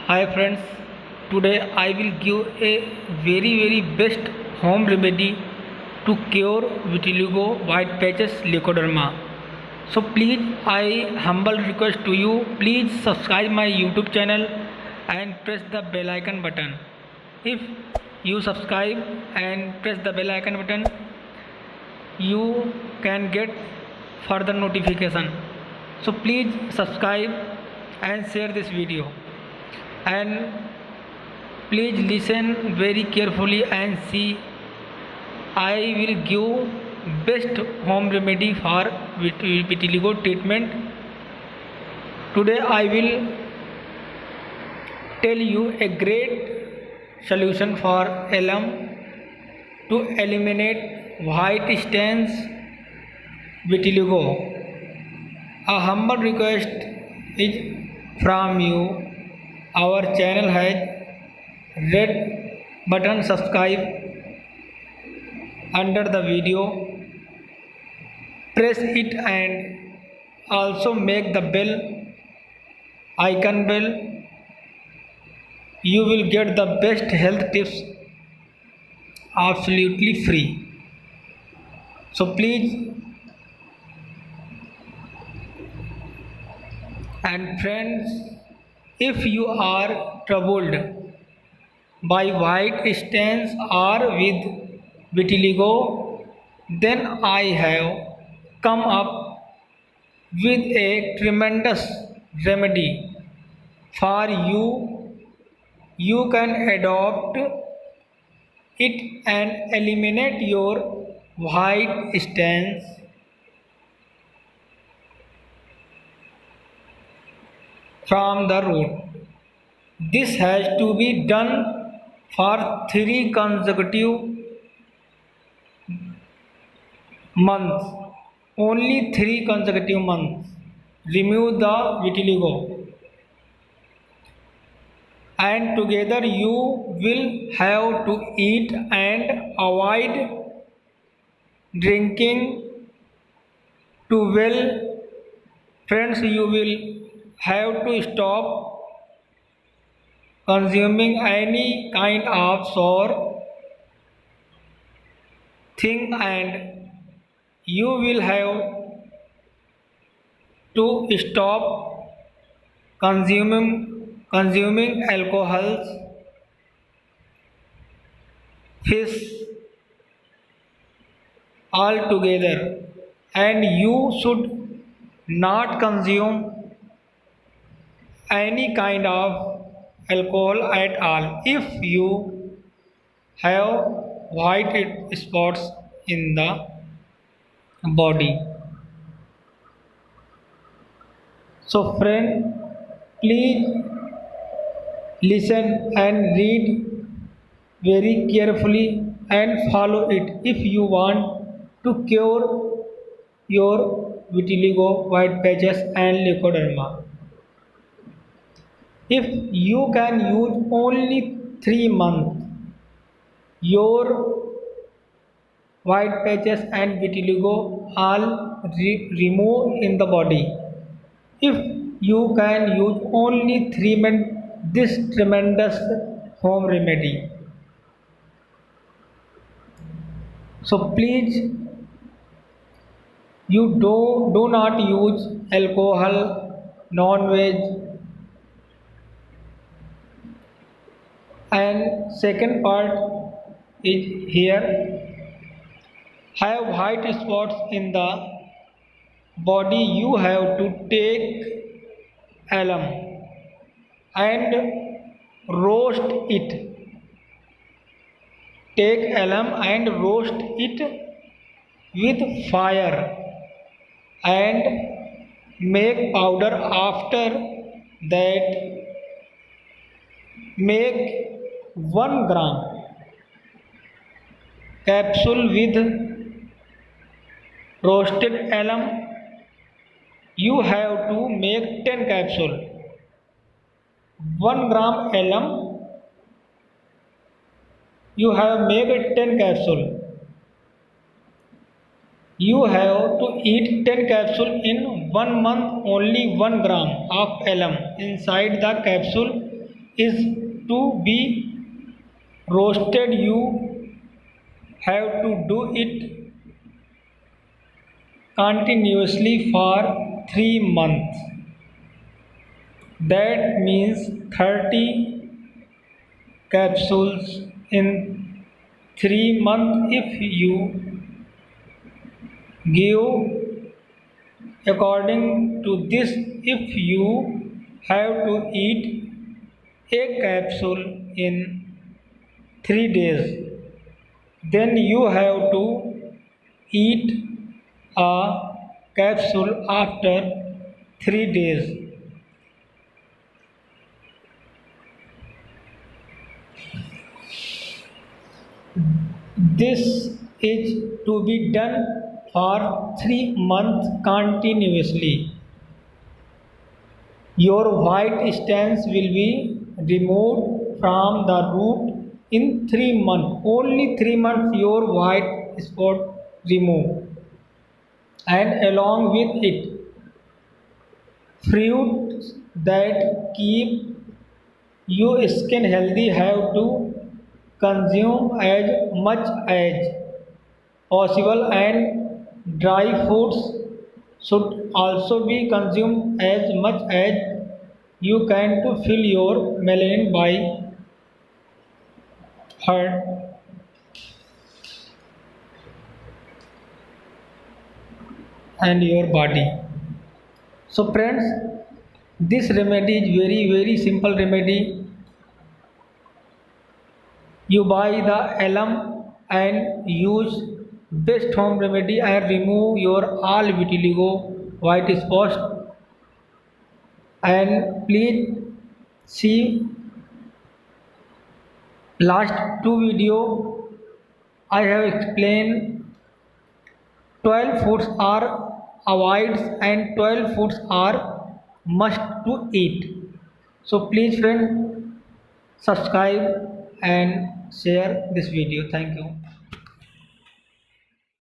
Hi friends, today I will give a very best home remedy to cure vitiligo, white patches, leukoderma. So please I humble request to you, please subscribe my YouTube channel and press the bell icon button. If you subscribe and press the bell icon button, you can get further notification. So please subscribe and share this video. And please listen very carefully and see. I will give best home remedy for vitiligo treatment. Today I will tell you a great solution for LM to eliminate white stains vitiligo. A humble request is from you. Our channel has red button subscribe under the video. Press it and also make the bell icon bell. You will get the best health tips absolutely free. So please and friends, if you are troubled by white stains or with vitiligo, then I have come up with a tremendous remedy for you. You can adopt it and eliminate your white stains from the root. This has to be done for 3 consecutive months. Only 3 consecutive months. Remove the vitiligo. And together you will have to eat and avoid drinking too well. Friends, you will have to stop consuming any kind of sour thing and you will have to stop consuming alcohols, fish altogether, and you should not consume any kind of alcohol at all if you have white spots in the body. So friend, please listen and read very carefully and follow it if you want to cure your vitiligo, white patches and leukoderma. If you can use only 3 months, your white patches and vitiligo all remove in the body. If you can use only 3 months, this tremendous home remedy. So please, you do not use alcohol, non-veg, and second part is here. Have white spots in the body, you have to take alum and roast it. Take alum and roast it with fire and make powder. After that, make 1 gram capsule with roasted alum. You have to make 10 capsule. 1 gram alum, you have made 10 capsule. You have to eat 10 capsule in 1 month. Only 1 gram of alum inside the capsule is to be roasted. You have to do it continuously for 3 months. That means 30 capsules in 3 months. If you give according to this, if you have to eat a capsule in 3 days, then you have to eat a capsule after 3 days. This is to be done for 3 months continuously. Your white stands will be removed from the root in 3 months. Only 3 months your white spot removed. And along with it, fruits that keep your skin healthy have to consume as much as possible, and dry foods should also be consumed as much as you can to fill your melanin by heart and your body. So friends, this remedy is very simple remedy. You buy the alum and use best home remedy and remove your all vitiligo white spots. And please see last two video. I have explained 12 foods are avoids and 12 foods are must to eat. So please friend, subscribe and share this video. Thank you.